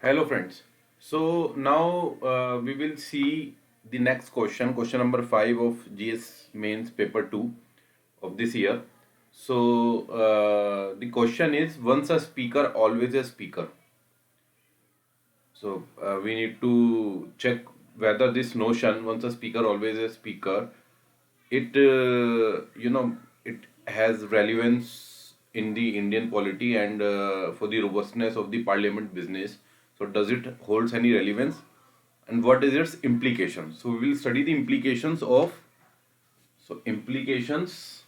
Hello friends. So now we will see the next question, question number 5 of GS Mains paper 2 of this year. So the question is once a speaker, always a speaker. So we need to check whether this notion, once a speaker, always a speaker, it it has relevance in the Indian polity and for the robustness of the parliament business. So does it holds any relevance, and what is its implication? So we will study the implications of implications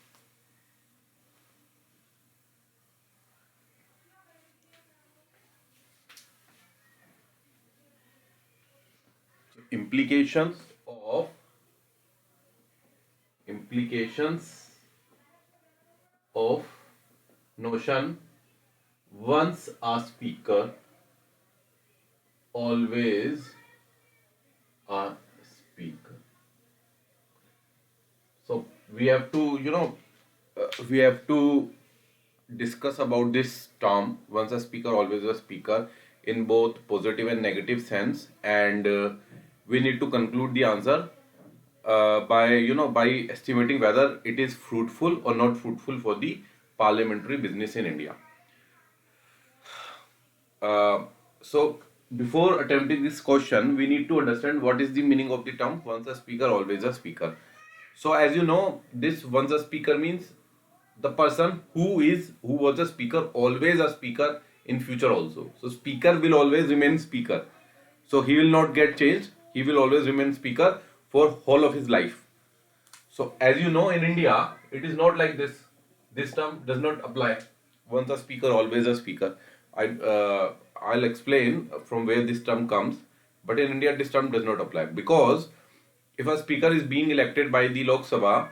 implications of implications of notion once a speaker, always a speaker. So we have to, we have to discuss about this term once a speaker, always a speaker in both positive and negative sense, and we need to conclude the answer by by estimating whether it is fruitful or not fruitful for the parliamentary business in India. So before attempting this question, we need to understand what is the meaning of the term once a speaker, always a speaker. So as you know, this once a speaker means the person who was a speaker, always a speaker in future also. So speaker will always remain speaker. So he will not get changed. He will always remain speaker for whole of his life. So as you know, in India, it is not like this. This term does not apply. Once a speaker, always a speaker. I'll explain from where this term comes. But in India, this term does not apply because if a speaker is being elected by the Lok Sabha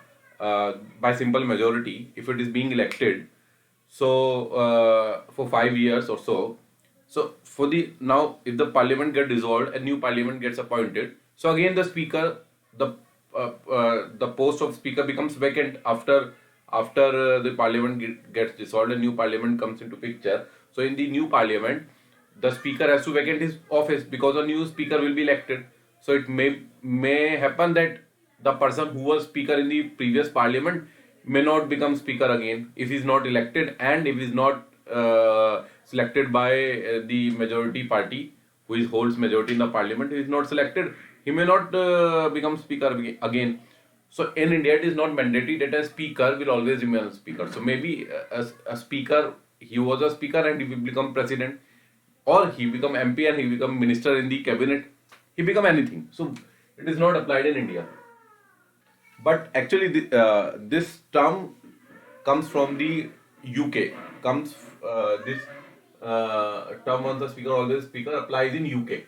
by simple majority, if it is being elected, so for 5 years or so, so for the now, if the parliament get dissolved, a new parliament gets appointed. So again, the speaker, the post of speaker becomes vacant after the parliament gets dissolved. A new parliament comes into picture. So in the new parliament, the speaker has to vacate his office because a new speaker will be elected. So it may happen that the person who was speaker in the previous parliament may not become speaker again if he's not elected, and if he's not selected by the majority party who is holds majority in the parliament. If he's not selected, he may not become speaker again. So in India, it is not mandatory that a speaker will always remain a speaker. So maybe a speaker, he was a speaker and he will become president, or he become MP and he become minister in the cabinet. He become anything. So it is not applied in India. But actually, this term comes from the UK. Comes this term once the speaker, always speaker applies in UK.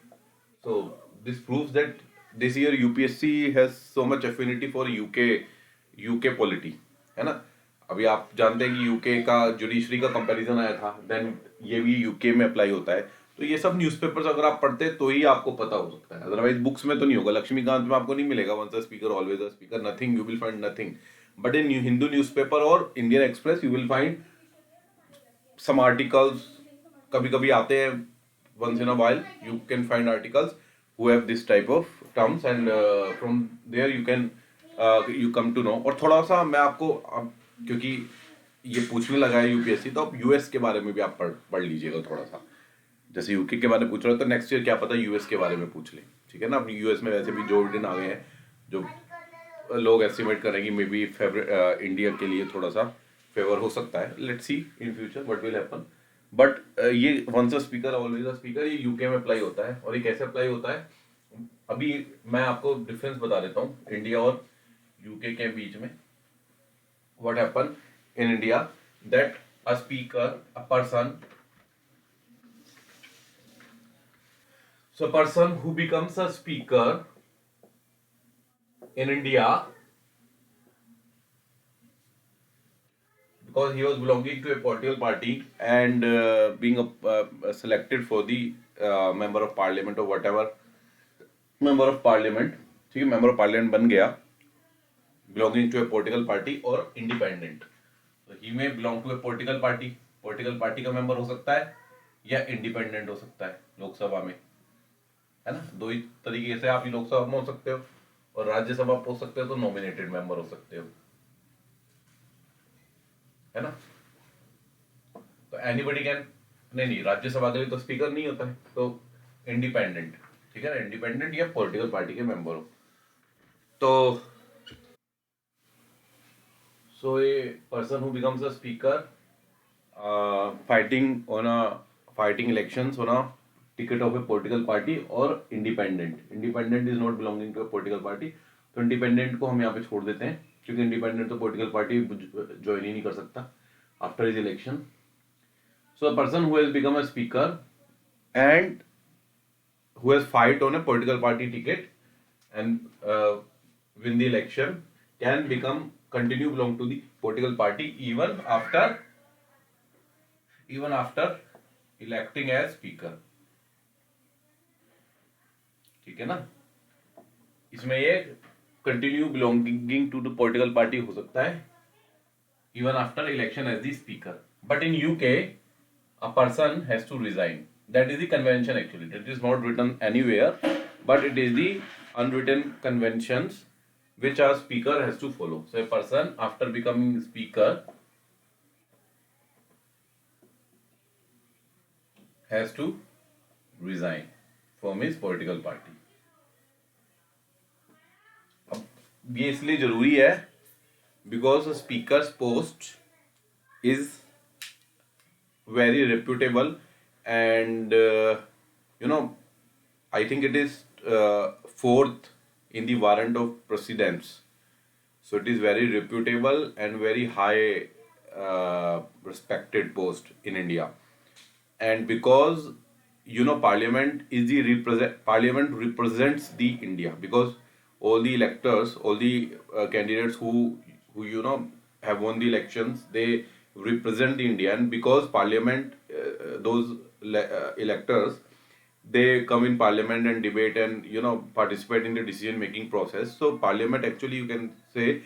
So this proves that this year UPSC has so much affinity for UK polity, है ना. अभी आप जानते हैं कि UK का judiciary का comparison आया था, देन ये भी यूके में अप्लाई होता है. तो ये सब न्यूज़पेपर्स अगर आप पढ़ते हैं तो ही आपको पता हो सकता है, अदरवाइज बुक्स में तो नहीं होगा. लक्ष्मीकांत में आपको नहीं मिलेगा once a speaker, always a speaker, nothing, you will find nothing. But in Hindu newspaper और Indian Express you will find some articles. कभी कभी आते हैं, once in a while you can find articles who have this type of terms, and from there you come to know. और थोड़ा सा मैं आपको अब, क्योंकि ये पूछने लगा है यूपीएससी, तो आप यूएस के बारे में भी आप पढ़ लीजिएगा थोड़ा सा. जैसे यूके के बारे में पूछ रहा है तो नेक्स्ट ईयर क्या पता यूएस के बारे में पूछ ले. ठीक है ना. अब यूएस में वैसे भी जो बिडेन आ गए हैं, जो लोग एस्टिमेट करेंगे मे बी इंडिया के लिए थोड़ा सा फेवर हो सकता है. Let's see in future what will happen. But ये once a speaker, always a speaker, ये यूके में अप्लाई होता है. और ये कैसे अप्लाई होता है, अभी मैं आपको डिफरेंस बता देता हूँ इंडिया और यूके के बीच में. What happen in India, that a speaker, a person, so a person who becomes a speaker in India because he was belonging to a political party and being selected for the member of parliament or whatever member of parliament. ठीक है, member of parliament बन गया belonging to a political party or independent. So he may belong to a political party का member हो सकता है, या independent हो सकता है लोकसभा में, है ना। दो ही तरीके से आप लोकसभा में हो सकते हो, और राज्यसभा में हो सकते हो तो नॉमिनेटेड मेंबर हो सकते हो, है ना। तो एनीबडी कैन, नहीं राज्यसभा के लिए तो स्पीकर नहीं होता है, तो इंडिपेंडेंट, ठीक है ना, इंडिपेंडेंट या पॉलिटिकल पार्टी के मेंबर हो। तो so a person who becomes a speaker fighting on a fighting elections on a ticket of a political party or independent. Independent is not belonging to a political party. तो independent को हम यहाँ पे छोड़ देते हैं, क्योंकि इंडिपेंडेंट तो पॉलिटिकल पार्टी ज्वाइन ही नहीं कर सकता after his election. So a person who has become a speaker and who has fight on a political party ticket and win the election can become continue belong to the political party even after electing as speaker. ठीक है ना, इसमें ये continue belonging to the political party हो सकता है even after election as the speaker. But in UK a person has to resign. That is the convention actually. It is not written anywhere, but it is the unwritten conventions which a speaker has to follow. So a person after becoming speaker has to resign from his political party. अब ये इसलिए जरूरी है because a speaker's post is very reputable and I think it is fourth in the warrant of precedence. So it is very reputable and very high respected post in India. And because Parliament represents the India, because all the electors, all the candidates who have won the elections, they represent the India. And because Parliament, those electors, they come in Parliament and debate and participate in the decision making process. So Parliament actually, you can say,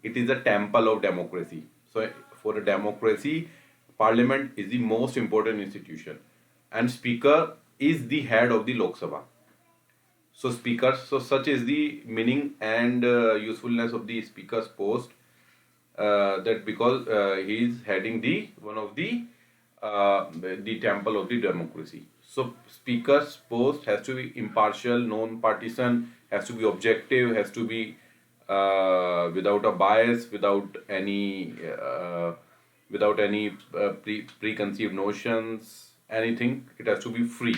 it is a temple of democracy. So for a democracy, Parliament is the most important institution, and Speaker is the head of the Lok Sabha. So Speaker, so such is the meaning and usefulness of the Speaker's post. That because he is heading the one of the temple of the democracy. So Speaker's post has to be impartial, non-partisan, has to be objective, has to be without a bias, without any preconceived notions, anything. It has to be free.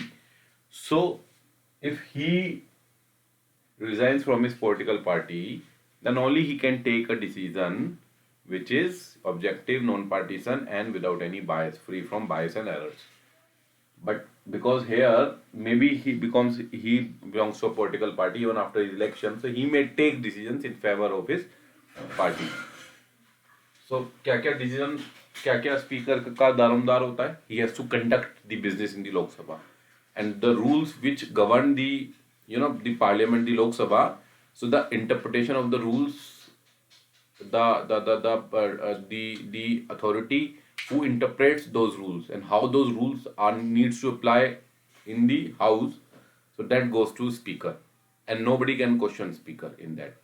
So if he resigns from his political party, then only he can take a decision which is objective, non-partisan, and without any bias, free from bias and errors. But because here maybe he belongs to a political party even after his election, so he may take decisions in favor of his party. So क्या क्या decision, क्या क्या speaker का दारोमदार होता है? He has to conduct the business in the Lok Sabha, and the rules which govern the the Parliament, the Lok Sabha. So the interpretation of the rules, the authority who interprets those rules and how those rules are needs to apply in the house, so that goes to speaker, and nobody can question speaker in that,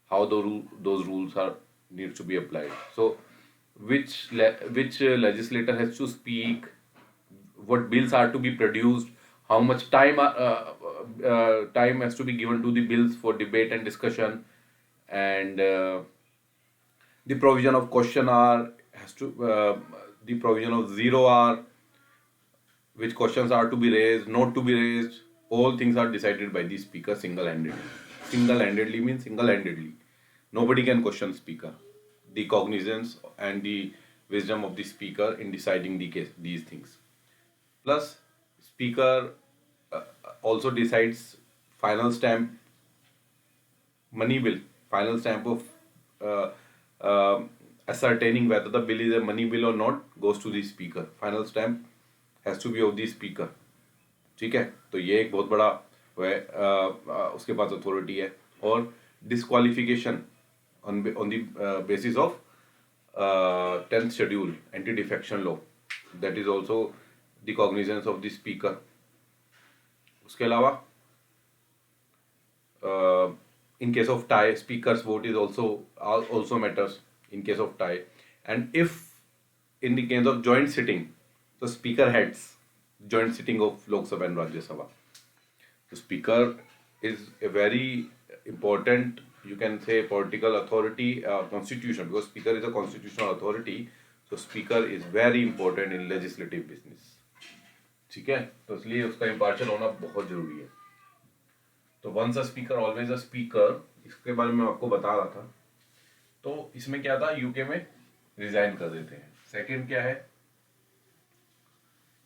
how those rules are needs to be applied. So which legislator has to speak, what bills are to be produced, how much time time has to be given to the bills for debate and discussion, and the provision of question hour has to the provision of 0 hour, which questions are to be raised, not to be raised. All things are decided by the speaker single-handedly. Single-handedly means single-handedly. Nobody can question speaker. The cognizance and the wisdom of the speaker in deciding these things. Plus, speaker also decides final stamp money bill, final stamp of ascertaining whether the bill is a money bill or not goes to the speaker. Final stamp has to be of the speaker. ठीक है, तो ये एक बहुत बड़ा उसके पास authority है. और disqualification on the basis of 10th schedule, anti defection law, that is also the cognizance of the speaker. उसके अलावा in case of tie, speaker's vote is also matters in case of tie. And if in the case of joint sitting, so speaker heads joint sitting of Lok Sabha and Rajya Sabha. The speaker is a very important, you can say, political authority, constitution, because speaker is a constitutional authority. So speaker is very important in legislative business. ठीक है, तो इसलिए उसका impartial होना बहुत जरूरी है। तो once a speaker always a speaker, इसके बारे में आपको बता रहा था। तो इसमें क्या था, यूके में रिजाइन कर देते हैं। सेकंड क्या है,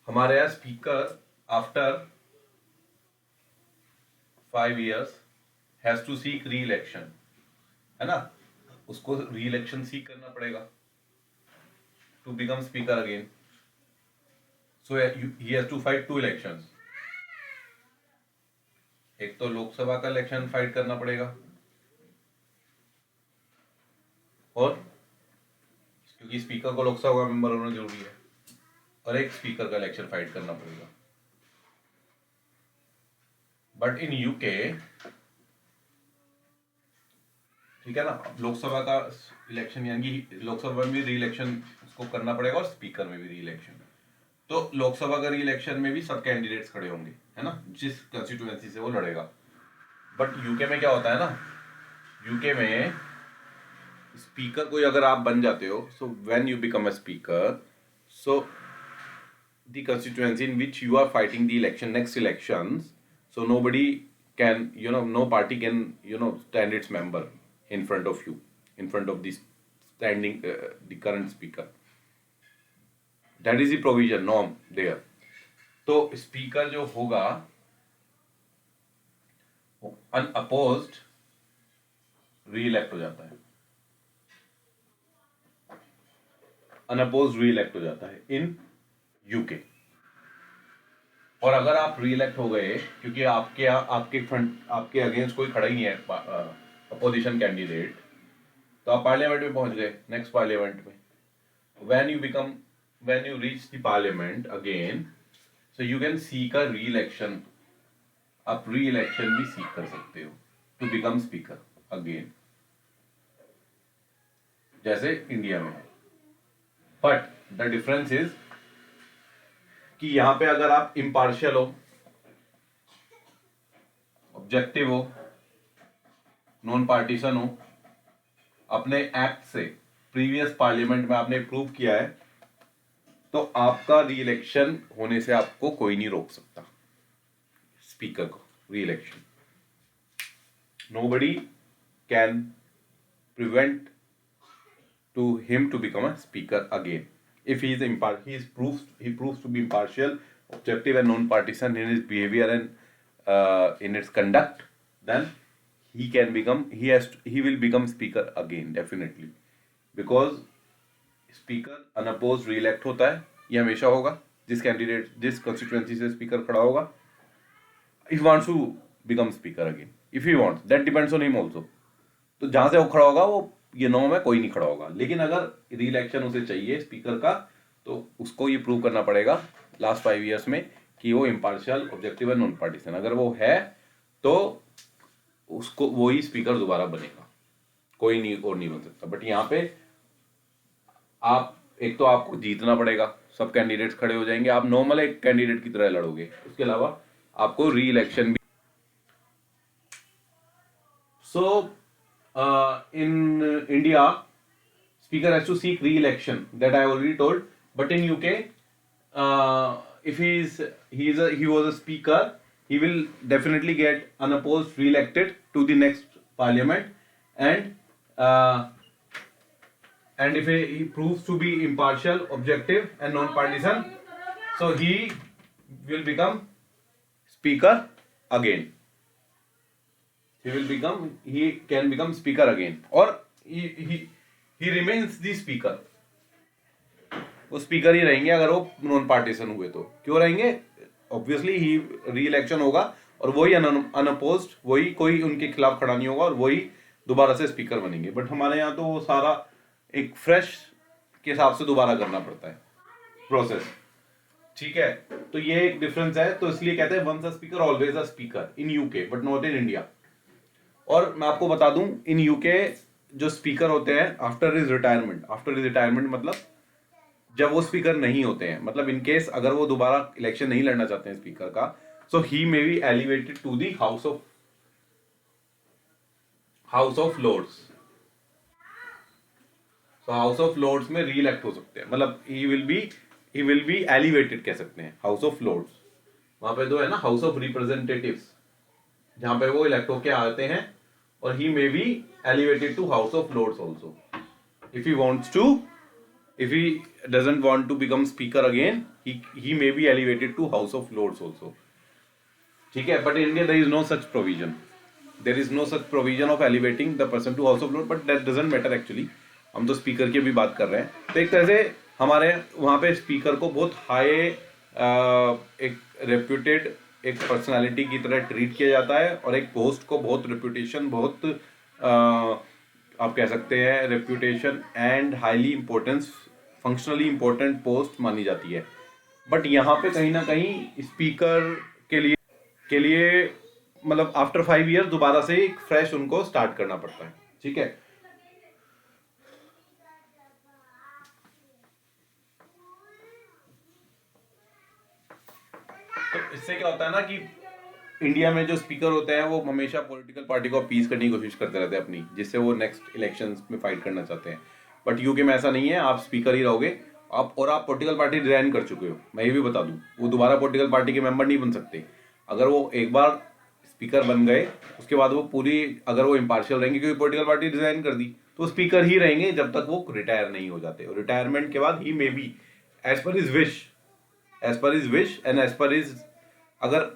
हमारे यहाँ speaker after 5 years has to seek reelection, है ना, उसको री इलेक्शन सीक करना पड़ेगा to become speaker again. So he has to fight 2 elections. एक तो लोकसभा का इलेक्शन फाइट करना पड़ेगा, और क्योंकि स्पीकर को लोकसभा का मेंबर होना जरूरी है, और एक स्पीकर का इलेक्शन फाइट करना पड़ेगा। बट इन यूके, ठीक है ना, लोकसभा का इलेक्शन यानी कि लोकसभा में भी री इलेक्शन उसको करना पड़ेगा और स्पीकर में भी री इलेक्शन। तो लोकसभा का री इलेक्शन में भी सब कैंडिडेट्स खड़े होंगे, है ना, जिस कंस्टिट्यूएंसी से वो लड़ेगा। बट यूके में क्या होता है ना, यूके में स्पीकर कोई अगर आप बन जाते हो, so when you become a speaker, so the constituency in which you are fighting the election, next elections, so nobody can, no party can, stand its member in front of you, in front of the standing, the current speaker. That is the provision, norm there. तो speaker जो होगा unopposed री elect हो जाता है, unopposed री elect हो जाता है इन यूके। और अगर आप री इलेक्ट हो गए, क्योंकि आपके अगेंस्ट कोई खड़ा ही नहीं है अपोजिशन कैंडिडेट, तो आप पार्लियामेंट में पहुंच गए, नेक्स्ट पार्लियामेंट में। when you reach the parliament again, so you can seek a re-election. आप re-election भी seek कर सकते हो to become speaker again, जैसे इंडिया में है। But the difference is कि यहाँ पे अगर आप impartial हो, objective हो, नॉन पार्टीशन हो, अपने एक्ट से प्रीवियस पार्लियामेंट में आपने प्रूव किया है, तो आपका री इलेक्शन होने से आपको कोई नहीं रोक सकता, स्पीकर को reelection. Nobody can prevent to him to become a speaker again if he proves to be impartial, objective and non-partisan in his behavior and in its conduct, then he will become speaker again definitely, because speaker unopposed re-elect होता है, ये हमेशा होगा। जिस constituency से speaker खड़ा होगा, if wants to become speaker again, if he wants, that depends on him also. तो जहां से वो खड़ा होगा, वो ये नॉर्म है, कोई नहीं खड़ा होगा। लेकिन अगर री इलेक्शन उसे चाहिए स्पीकर का, तो उसको ये प्रूव करना पड़ेगा लास्ट 5 years में कि वो impartial, objective and non partisan. अगर वो है तो उसको वही स्पीकर दोबारा बनेगा, कोई नहीं और नहीं बन सकता। बट यहाँ पे आप एक तो आपको जीतना पड़ेगा, सब कैंडिडेट्स खड़े हो जाएंगे, आप नॉर्मल एक कैंडिडेट की तरह लड़ोगे, उसके अलावा आपको री इलेक्शन भी। So in India speaker has to seek re-election, that I already told. But in UK if he was a speaker, he will definitely get unopposed re-elected to the next parliament, and if he proves to be impartial, objective and non-partisan, so he will become speaker again. He can become speaker again, or he remains the speaker. वो speaker ही रहेंगे अगर वो non partition हुए तो। क्यों रहेंगे? Obviously ही री election होगा और वही अनअपोज्ड, वही कोई उनके खिलाफ खड़ा नहीं होगा और वही दोबारा से स्पीकर बनेंगे। बट हमारे यहाँ तो वो सारा एक फ्रेश के हिसाब से दोबारा करना पड़ता है प्रोसेस, ठीक है, तो ये एक डिफरेंस है, तो इसलिए कहते हैं once a speaker always a speaker in UK but not in India. और मैं आपको बता दूं, इन यूके जो स्पीकर होते हैं after his retirement, after his retirement मतलब जब वो स्पीकर नहीं होते हैं, मतलब इन केस अगर वो दोबारा इलेक्शन नहीं लड़ना चाहते हैं स्पीकर का, so he may be elevated to the House of Lords. तो हाउस ऑफ लॉर्ड्स में री इलेक्ट हो सकते हैं, मतलब ही विल बी एलिवेटेड कह सकते हैं हाउस ऑफ लॉर्ड्स। वहां पे तो है ना हाउस ऑफ रिप्रेजेंटेटिव्स, जहां पे वो इलेक्ट होके आते हैं, और he may be elevated to House of Lords also if he wants to, if he doesn't want to become speaker again, he may be elevated to house of lords also, ठीक है। but in India there is no such provision, there is no such provision of elevating the person to house of lords, but that doesn't matter actually, हम तो speaker की भी बात कर रहे हैं। तो एक तरह से हमारे वहाँ पे स्पीकर को बहुत हाई एक रेप्यूटेड एक पर्सनालिटी की तरह ट्रीट किया जाता है, और एक पोस्ट को बहुत रेप्यूटेशन, बहुत आप कह सकते हैं reputation and highly importance, functionally important post मानी जाती है। बट यहाँ पे कहीं ना कहीं स्पीकर के लिए मतलब आफ्टर 5 ईयर दोबारा से एक फ्रेश उनको स्टार्ट करना पड़ता है, ठीक है। तो इससे क्या होता है ना कि इंडिया में जो स्पीकर होते हैं वो हमेशा पॉलिटिकल पार्टी को अपीज करने की कोशिश करते रहते हैं अपनी, जिससे वो नेक्स्ट इलेक्शंस में फाइट करना चाहते हैं। बट यूके में ऐसा नहीं है, आप स्पीकर ही रहोगे, आप और आप पॉलिटिकल पार्टी रिजाइन कर चुके हो, मैं ये भी बता दूं, वो दोबारा पॉलिटिकल पार्टी के मेंबर नहीं बन सकते। अगर वो एक बार स्पीकर बन गए, उसके बाद वो पूरी, अगर वो इम्पार्शियल रहेंगे क्योंकि पॉलिटिकल पार्टी रिजाइन कर दी, तो स्पीकर ही रहेंगे जब तक वो रिटायर नहीं हो जाते। और रिटायरमेंट के बाद he may be as per his wish, as per his wish and as per his, अगर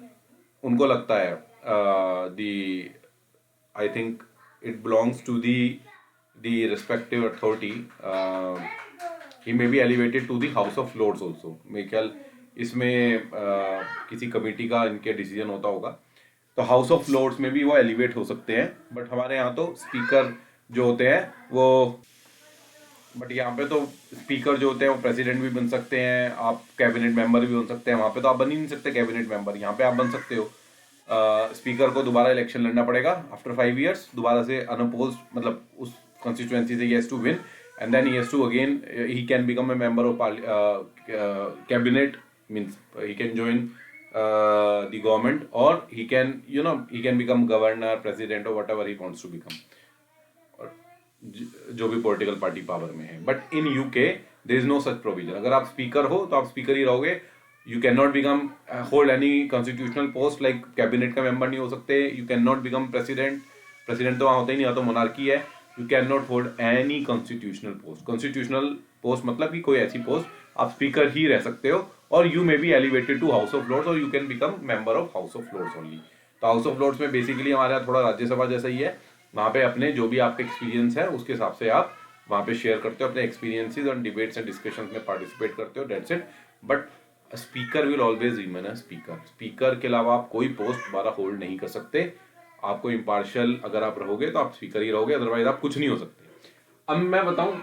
उनको लगता है the, I think it belongs to the respective authority, he may be elevated to the House of Lords also. मेरे ख्याल इसमें किसी committee का इनके डिसीजन होता होगा, तो हाउस ऑफ लॉर्ड्स में भी वो एलिवेट हो सकते हैं। बट हमारे यहाँ तो स्पीकर जो होते हैं वो, बट यहाँ पे तो स्पीकर जो होते हैं वो प्रेसिडेंट भी बन सकते हैं, आप कैबिनेट मेंबर भी बन सकते हैं। वहाँ पे तो आप बन ही नहीं सकते कैबिनेट मेंबर, यहाँ पे आप बन सकते हो। स्पीकर को दोबारा इलेक्शन लड़ना पड़ेगा आफ्टर 5 ईयर्स, दोबारा से अनअपोज्ड, मतलब उस कॉन्स्टिट्यूएंसी से ही has to win, and then he has to again, he can become a member of cabinet, means he can join the government, or he can, he can become governor, president, or whatever he wants to become, और जो भी political party power में है। But in UK there is no such provision. अगर आप speaker हो तो आप स्पीकर ही रहोगे, you can not become hold any constitutional post, like cabinet का मेंबर नहीं हो सकते, you can not become president, president तो वहाँ होता ही नहीं, तो मोनार्की है। You can not hold any constitutional post, constitutional post मतलब कि कोई ऐसी पोस्ट, आप स्पीकर ही रह सकते हो, और you may be elevated to House of Lords, और you can become member of House of Lords only. तो हाउस ऑफ लॉर्ड्स में बेसिकली हमारे यहाँ थोड़ा राज्यसभा जैसा ही है, वहाँ पे अपने जो भी आपका एक्सपीरियंस है उसके हिसाब से आप वहाँ पे शेयर करते हो अपने एक्सपीरियंसेस, और डिबेट्स एंड डिस्कशंस में पार्टिसिपेट करते हो, that's it. But speaker will always remain a speaker. Speaker के अलावा आप कोई पोस्ट दोबारा होल्ड नहीं कर सकते। आपको इम्पार्शियल अगर आप रहोगे तो आप स्पीकर ही रहोगे, अदरवाइज आप कुछ नहीं हो सकते। अब मैं बताऊं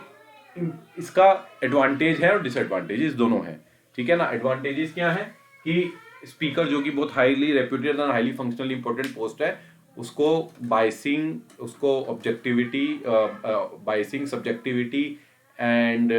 इसका एडवांटेज है और डिसएडवांटेजेस दोनों हैं, ठीक है ना। एडवांटेजेस क्या है कि स्पीकर जो कि बहुत हाईली रेप्यूटेड और हाईली फंक्शनली इंपॉर्टेंट पोस्ट है, उसको बाइसिंग, उसको ऑब्जेक्टिविटी, बाइसिंग, सब्जेक्टिविटी एंड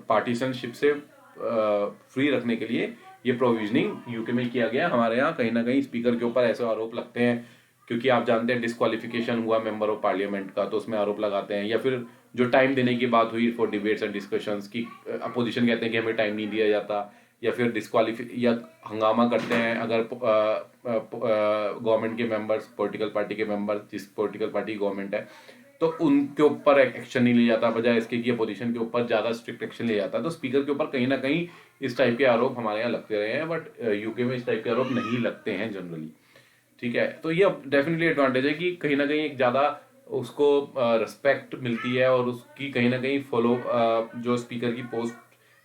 पार्टीशनशिप से फ्री रखने के लिए ये प्रोविजनिंग यूके में किया गया। हमारे यहाँ कहीं ना कहीं स्पीकर के ऊपर ऐसे आरोप लगते हैं, क्योंकि आप जानते हैं डिस्क्वालिफिकेशन हुआ मेंबर ऑफ पार्लियामेंट का, तो उसमें आरोप लगाते हैं, या फिर जो टाइम देने की बात हुई फॉर डिबेट्स एंड डिस्कशंस की, अपोजिशन कहते हैं कि हमें टाइम नहीं दिया जाता, या फिर डिस्क्वालिफी या हंगामा करते हैं अगर गवर्नमेंट के मेंबर्स, पॉलिटिकल पार्टी के मेंबर, जिस पॉलिटिकल पार्टी गवर्नमेंट है, तो उनके ऊपर एक्शन नहीं लिया जाता, बजाय इसके कि अपोजिशन के ऊपर ज़्यादा स्ट्रिक्ट एक्शन लिया जाता है। तो स्पीकर के ऊपर कहीं ना कहीं इस टाइप के आरोप हमारे यहाँ लगते रहे हैं, बट यूके में इस टाइप के आरोप नहीं लगते हैं जनरली, ठीक है। तो ये डेफिनेटली एडवांटेज है कि कहीं ना कहीं एक ज़्यादा उसको रिस्पेक्ट मिलती है, और उसकी कहीं ना कहीं फॉलो, जो स्पीकर की पोस्ट,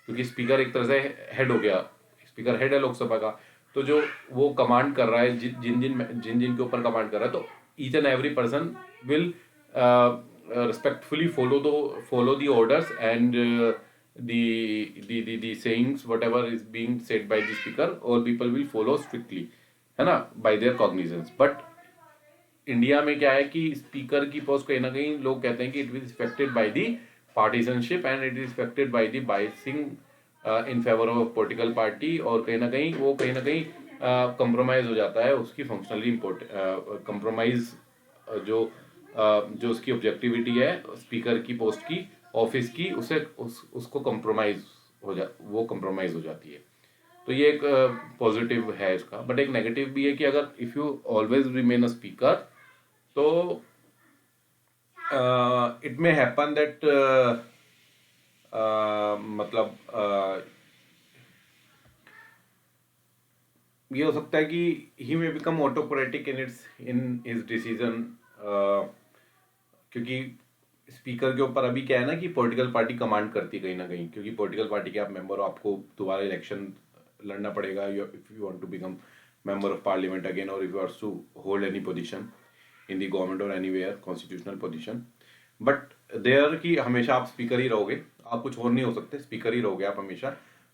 क्योंकि स्पीकर एक तरह से हेड हो गया, स्पीकर हेड है लोकसभा का, तो जो वो कमांड कर रहा है, जिन जिन के ऊपर कमांड कर रहा है, तो each and every person will respectfully follow the orders and the sayings whatever is being said by the speaker, all people will follow strictly, है ना, by their cognizance. But India में क्या है कि स्पीकर की पोस्ट कहीं ना कहीं लोग कहते हैं कि it is affected by the partisanship and it is affected by the biasing in favour of political party, और कहीं ना कहीं वो कहीं ना कहीं कंप्रोमाइज हो जाता है उसकी फंक्शनली इम्पोर्टेंट कंप्रोमाइज जो जो उसकी ऑब्जेक्टिविटी है स्पीकर की पोस्ट की ऑफिस की उसे उसको कंप्रोमाइज वो कंप्रोमाइज हो जाती है। तो ये एक पॉजिटिव है इसका, बट एक नेगेटिव भी है कि अगर if you always remain a speaker तो इट मे हैपन दैट मतलब ये हो सकता है कि he may become autocratic in his decision, क्योंकि स्पीकर के ऊपर अभी क्या है ना कि पॉलिटिकल पार्टी कमांड करती है कहीं ना कहीं, क्योंकि पॉलिटिकल पार्टी के आप मेंबर हो, आपको दोबारा इलेक्शन लड़ना पड़ेगा if you want to become member of Parliament again, और if you want to hold any position in the government और anywhere constitutional position. But there कि हमेशा आप स्पीकर ही रहोगे, आप कुछ और नहीं हो सकते, स्पीकर ही रहोगे आप हमेशा,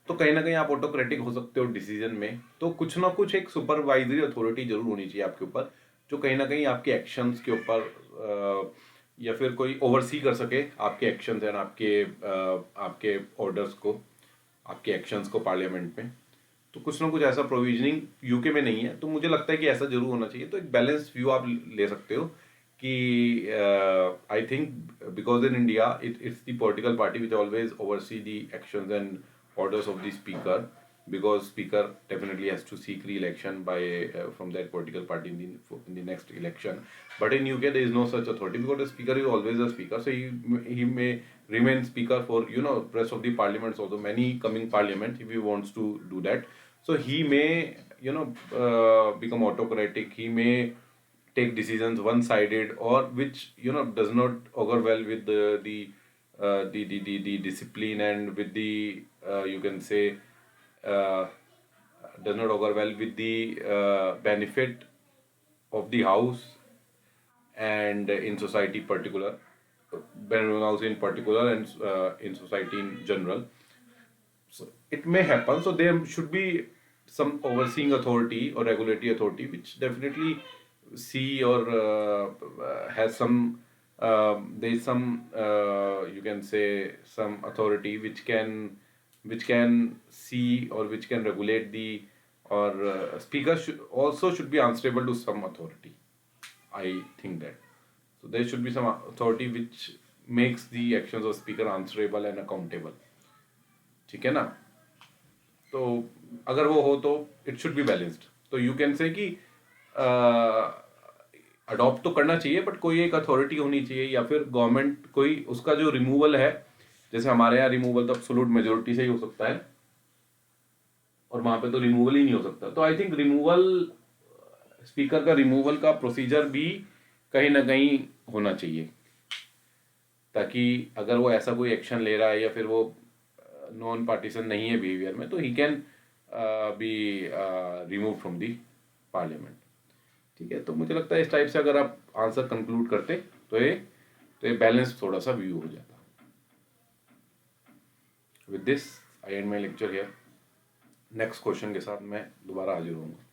तो कहीं ना कहीं आप ऑटोक्रेटिक हो सकते हो डिसीजन में। तो कुछ ना कुछ एक सुपरवाइजरी अथॉरिटी जरूर होनी चाहिए आपके ऊपर, जो कहीं ना कहीं आपके एक्शंस के ऊपर या फिर कोई ओवरसी कर सके आपके एक्शंस एंड आपके ऑर्डर्स को, आपके एक्शंस को पार्लियामेंट में। तो कुछ ना कुछ ऐसा प्रोविजनिंग यूके में नहीं है, तो मुझे लगता है कि ऐसा जरूर होना चाहिए। तो एक बैलेंस व्यू आप ले सकते हो कि I think because in India it's the political party which always oversee the actions and orders of the speaker, because speaker definitely has to seek re-election by from that political party in the next election. But in UK there is no such authority, because the speaker is always a speaker, so he may remain speaker for rest of the parliaments, also many coming parliaments, if he wants to do that. So he may become autocratic, he may take decisions one-sided, or which does not augur well with the discipline and with the you can say does not augur well with the benefit of the house and in society particular, house in particular, and in society in general. So it may happen, so there should be some overseeing authority or regulatory authority which definitely see or has some there is some you can say some authority which can see or which can regulate the, or speaker should be answerable to some authority. I think that so there should be some authority which makes the actions of speaker answerable and accountable. ठीक है ना? तो अगर वो हो तो it should be balanced. तो you can say कि अडॉप्ट तो करना चाहिए, बट कोई एक अथॉरिटी होनी चाहिए, या फिर गवर्नमेंट कोई उसका जो रिमूवल है, जैसे हमारे यहाँ रिमूवल तो एब्सोल्यूट मेजोरिटी से ही हो सकता है, और वहां पे तो रिमूवल ही नहीं हो सकता। तो आई थिंक रिमूवल, स्पीकर का रिमूवल का प्रोसीजर भी कहीं ना कहीं होना चाहिए, ताकि अगर वो ऐसा कोई एक्शन ले रहा है या फिर वो नॉन पार्टीसन नहीं है बिहेवियर में, तो he can be remove from the parliament. ठीक है, तो मुझे लगता है इस टाइप से अगर आप आंसर कंक्लूड करते तो ये बैलेंस थोड़ा सा व्यू हो जाता। With this I and my lecture here. Next question के साथ मैं दोबारा हाजिर होऊंगा।